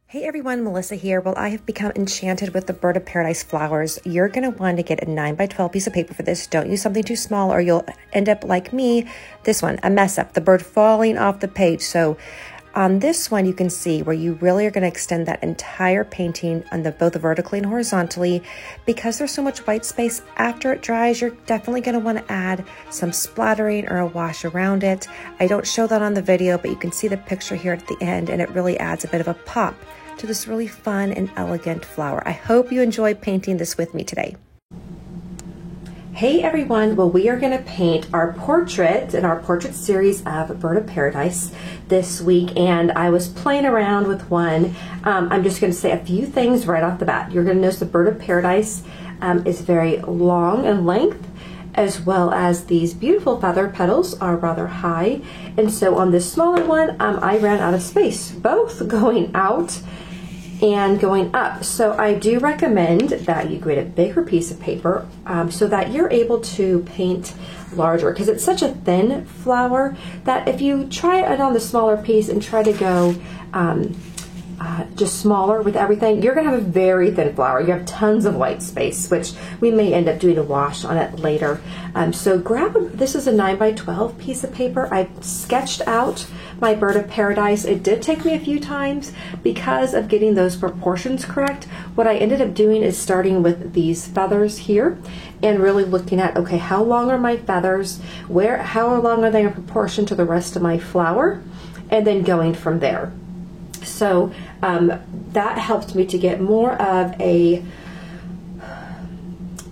Hey everyone, Melissa here. Well, I have become enchanted with the Bird of Paradise flowers. You're going to want to get a 9x12 piece of paper for this. Don't use something too small or you'll end up like me. This one, a mess up, the bird falling off the page. So on this one, you can see where you really are going to extend that entire painting on both vertically and horizontally. Because there's so much white space after it dries, you're definitely going to want to add some splattering or a wash around it. I don't show that on the video, but you can see the picture here at the end, and it really adds a bit of a pop to this really fun and elegant flower. I hope you enjoy painting this with me today. Hey everyone, well, we are going to paint our portrait in our portrait series of Bird of Paradise this week, and I was playing around with one. I'm just going to say a few things right off the bat. You're going to notice the Bird of Paradise is very long in length, as well as these beautiful feather petals are rather high. And so on this smaller one, I ran out of space, both going out and going up. So I do recommend that you grade a bigger piece of paper so that you're able to paint larger, because it's such a thin flower that if you try it on the smaller piece and try to go just smaller with everything, you're gonna have a very thin flower. You have tons of white space, which we may end up doing a wash on it later. So this is a 9x12 piece of paper. I sketched out my Bird of Paradise. It did take me a few times because of getting those proportions correct. What I ended up doing is starting with these feathers here and really looking at, okay, how long are my feathers? How long are they in proportion to the rest of my flower? And then going from there. So that helped me to get more of a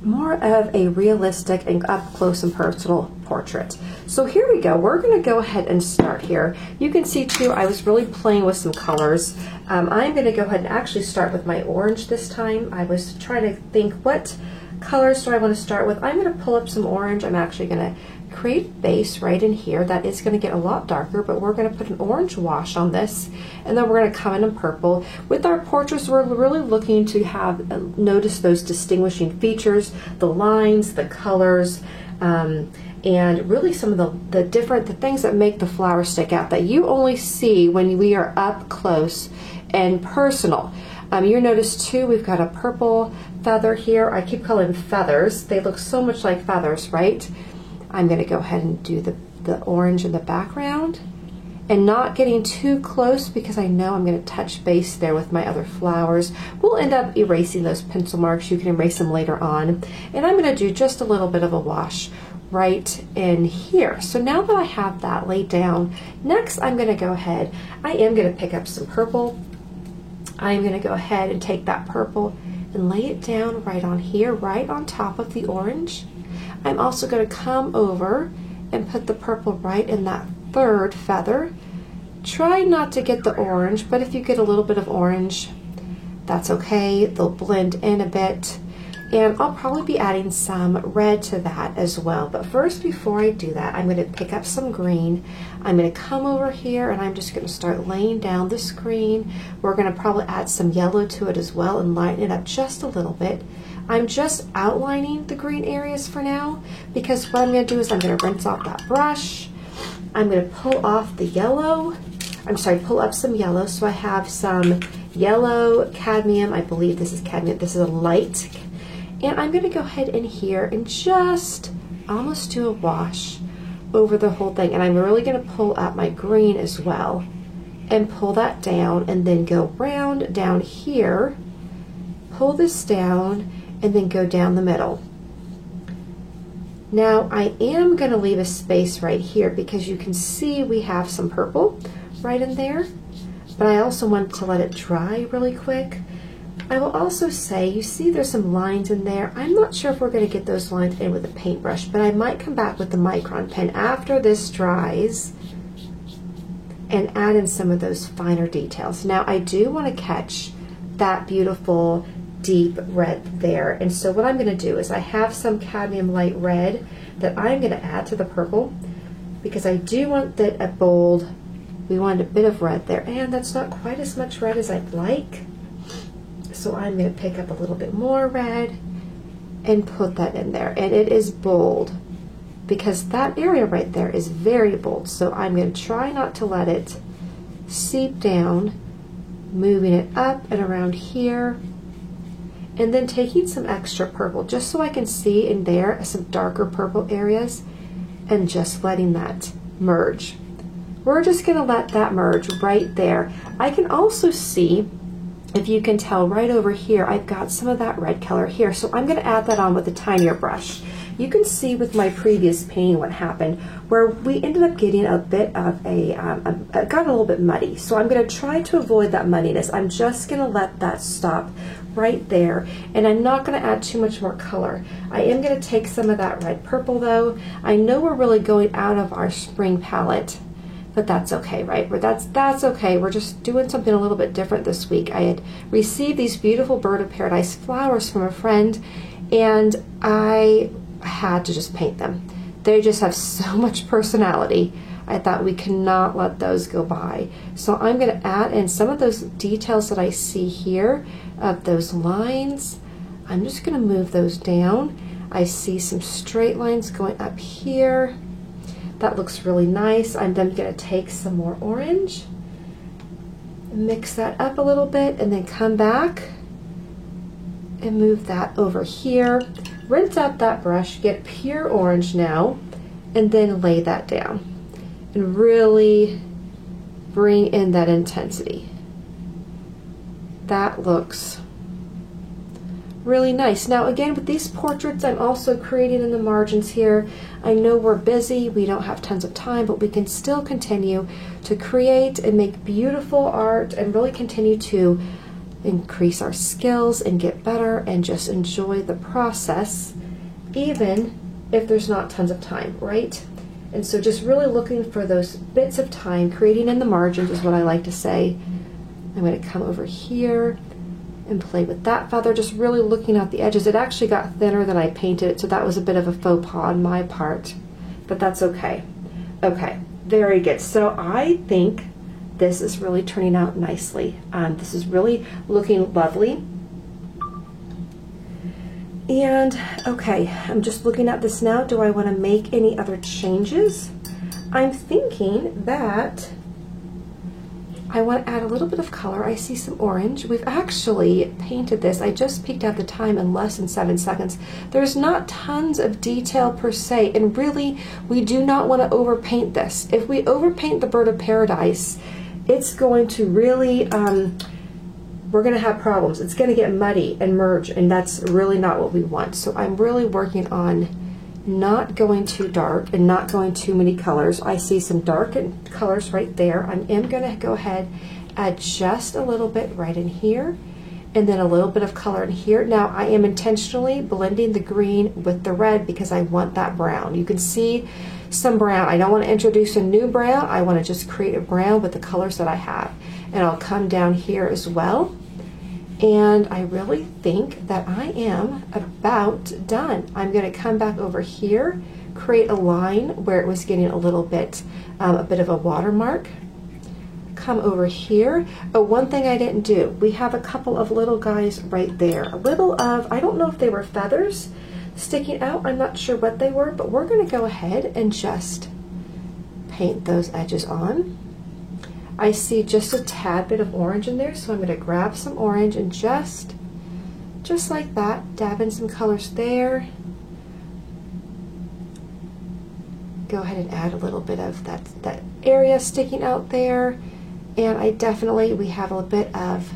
realistic and up close and personal portrait. So here we go. We're going to go ahead and start here. You can see too, I was really playing with some colors. I'm going to go ahead and actually start with my orange this time. I was trying to think, what colors do I want to start with? I'm going to pull up some orange. I'm actually going to create a base right in here that is going to get a lot darker, but we're going to put an orange wash on this, and then we're going to come in purple. With our portraits, we're really looking to have notice those distinguishing features, the lines, the colors, and really some of the things that make the flower stick out that you only see when we are up close and personal. You notice too, we've got a purple feather here. I keep calling them feathers. They look so much like feathers, right? I'm going to go ahead and do the orange in the background and not getting too close because I know I'm going to touch base there with my other flowers. We'll end up erasing those pencil marks. You can erase them later on. And I'm going to do just a little bit of a wash right in here. So now that I have that laid down, next I'm going to go ahead, I am going to pick up some purple. I'm going to go ahead and take that purple and lay it down right on here, right on top of the orange. I'm also going to come over and put the purple right in that third feather. Try not to get the orange, but if you get a little bit of orange, that's okay. They'll blend in a bit. And I'll probably be adding some red to that as well. But first, before I do that, I'm going to pick up some green. I'm going to come over here and I'm just going to start laying down this green. We're going to probably add some yellow to it as well and lighten it up just a little bit. I'm just outlining the green areas for now because what I'm going to do is I'm going to rinse off that brush. I'm going to pull off the yellow. Pull up some yellow. So I have some yellow cadmium. I believe this is cadmium. This is a light. And I'm going to go ahead in here and just almost do a wash over the whole thing. And I'm really going to pull up my green as well and pull that down and then go round down here, pull this down, and then go down the middle. Now I am going to leave a space right here because you can see we have some purple right in there, but I also want to let it dry really quick. I will also say, you see there's some lines in there. I'm not sure if we're going to get those lines in with a paintbrush, but I might come back with the micron pen after this dries and add in some of those finer details. Now I do want to catch that beautiful deep red there, and so what I'm going to do is I have some cadmium light red that I'm going to add to the purple because I do want that a bold, we want a bit of red there, and that's not quite as much red as I'd like. So I'm going to pick up a little bit more red and put that in there, and it is bold because that area right there is very bold. So I'm going to try not to let it seep down moving it up and around here, and then taking some extra purple just so I can see in there some darker purple areas, and just letting that merge. We're just going to let that merge right there. I can also see, if you can tell right over here, I've got some of that red color here, so I'm going to add that on with a tinier brush. You can see with my previous painting what happened, where we ended up getting a bit of it got a little bit muddy. So I'm going to try to avoid that muddiness. I'm just going to let that stop right there, and I'm not going to add too much more color. I am going to take some of that red purple though. I know we're really going out of our spring palette, but that's okay, right? That's okay. We're just doing something a little bit different this week. I had received these beautiful Bird of Paradise flowers from a friend, and I had to just paint them. They just have so much personality. I thought we cannot let those go by. So I'm going to add in some of those details that I see here of those lines. I'm just going to move those down. I see some straight lines going up here. That looks really nice. I'm then going to take some more orange, mix that up a little bit, and then come back and move that over here. Rinse out that brush, get pure orange now, and then lay that down and really bring in that intensity. That looks really nice. Now again, with these portraits, I'm also creating in the margins here. I know we're busy, we don't have tons of time, but we can still continue to create and make beautiful art and really continue to increase our skills and get better and just enjoy the process, even if there's not tons of time, right? And so just really looking for those bits of time, creating in the margins is what I like to say. I'm going to come over here and play with that feather, just really looking at the edges. It actually got thinner than I painted it, so that was a bit of a faux pas on my part, but that's okay. Okay, very good. So I think this is really turning out nicely. This is really looking lovely. And okay, I'm just looking at this now. Do I want to make any other changes? I'm thinking that I want to add a little bit of color. I see some orange. We've actually painted this. I just peeked at the time in less than 7 seconds. There's not tons of detail per se, and really we do not want to overpaint this. If we overpaint the Bird of Paradise, it's going to really, we're going to have problems. It's going to get muddy and merge, and that's really not what we want. So I'm really working on not going too dark and not going too many colors. I see some dark colors right there. I am going to go ahead, add just a little bit right in here, and then a little bit of color in here. Now I am intentionally blending the green with the red because I want that brown. You can see some brown. I don't want to introduce a new brown. I want to just create a brown with the colors that I have. And I'll come down here as well. And I really think that I am about done. I'm going to come back over here, create a line where it was getting a little bit, a bit of a watermark. Come over here. Oh, one thing I didn't do, we have a couple of little guys right there. A little of, I don't know if they were feathers sticking out. I'm not sure what they were, but we're going to go ahead and just paint those edges on. I see just a tad bit of orange in there, so I'm going to grab some orange and just like that, dab in some colors there. Go ahead and add a little bit of that area sticking out there, and we have a bit of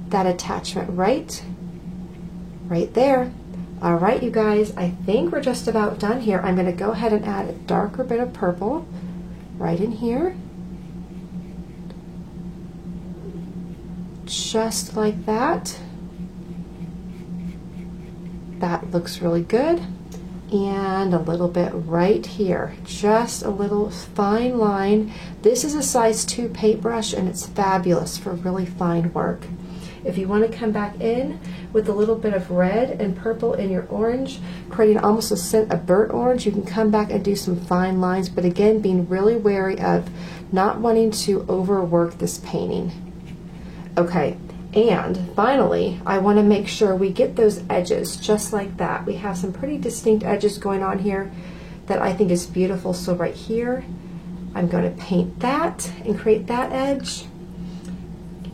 that attachment right there. All right, you guys, I think we're just about done here. I'm going to go ahead and add a darker bit of purple right in here. Just like that. That looks really good. And a little bit right here. Just a little fine line. This is a size 2 paintbrush, and it's fabulous for really fine work. If you want to come back in with a little bit of red and purple in your orange, creating almost a burnt orange, you can come back and do some fine lines, but again, being really wary of not wanting to overwork this painting. Okay, and finally, I want to make sure we get those edges just like that. We have some pretty distinct edges going on here that I think is beautiful. So right here, I'm going to paint that and create that edge.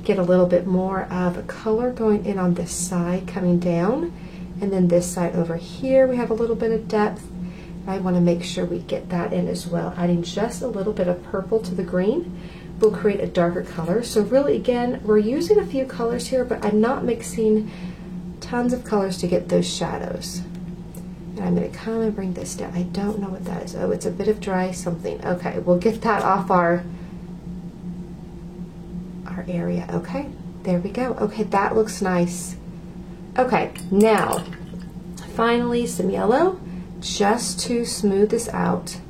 get a little bit more of a color going in on this side coming down, and then this side over here we have a little bit of depth. I want to make sure we get that in as well. Adding just a little bit of purple to the green will create a darker color. So really, again, we're using a few colors here, but I'm not mixing tons of colors to get those shadows. And I'm going to come and bring this down. I don't know what that is. Oh, it's a bit of dry something. Okay, we'll get that off our area. Okay, there we go. Okay, that looks nice. Okay, now finally some yellow just to smooth this out,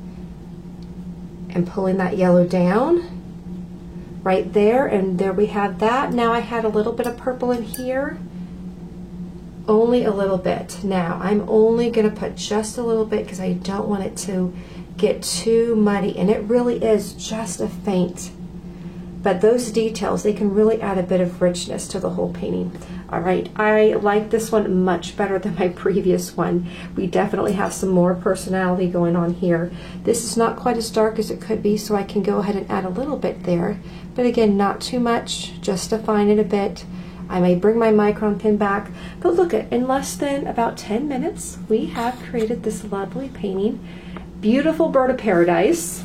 and pulling that yellow down right there, and there we have that. Now I had a little bit of purple in here, only a little bit. Now I'm only going to put just a little bit because I don't want it to get too muddy, and it really is just a faint. But those details, they can really add a bit of richness to the whole painting. All right, I like this one much better than my previous one. We definitely have some more personality going on here. This is not quite as dark as it could be, so I can go ahead and add a little bit there. But again, not too much, just define it a bit. I may bring my micron pen back, but look at, in less than about 10 minutes, we have created this lovely painting. Beautiful bird of paradise.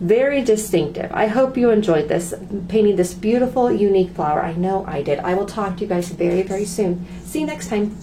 Very distinctive. I hope you enjoyed this, painting this beautiful, unique flower. I know I did. I will talk to you guys very, very soon. See you next time.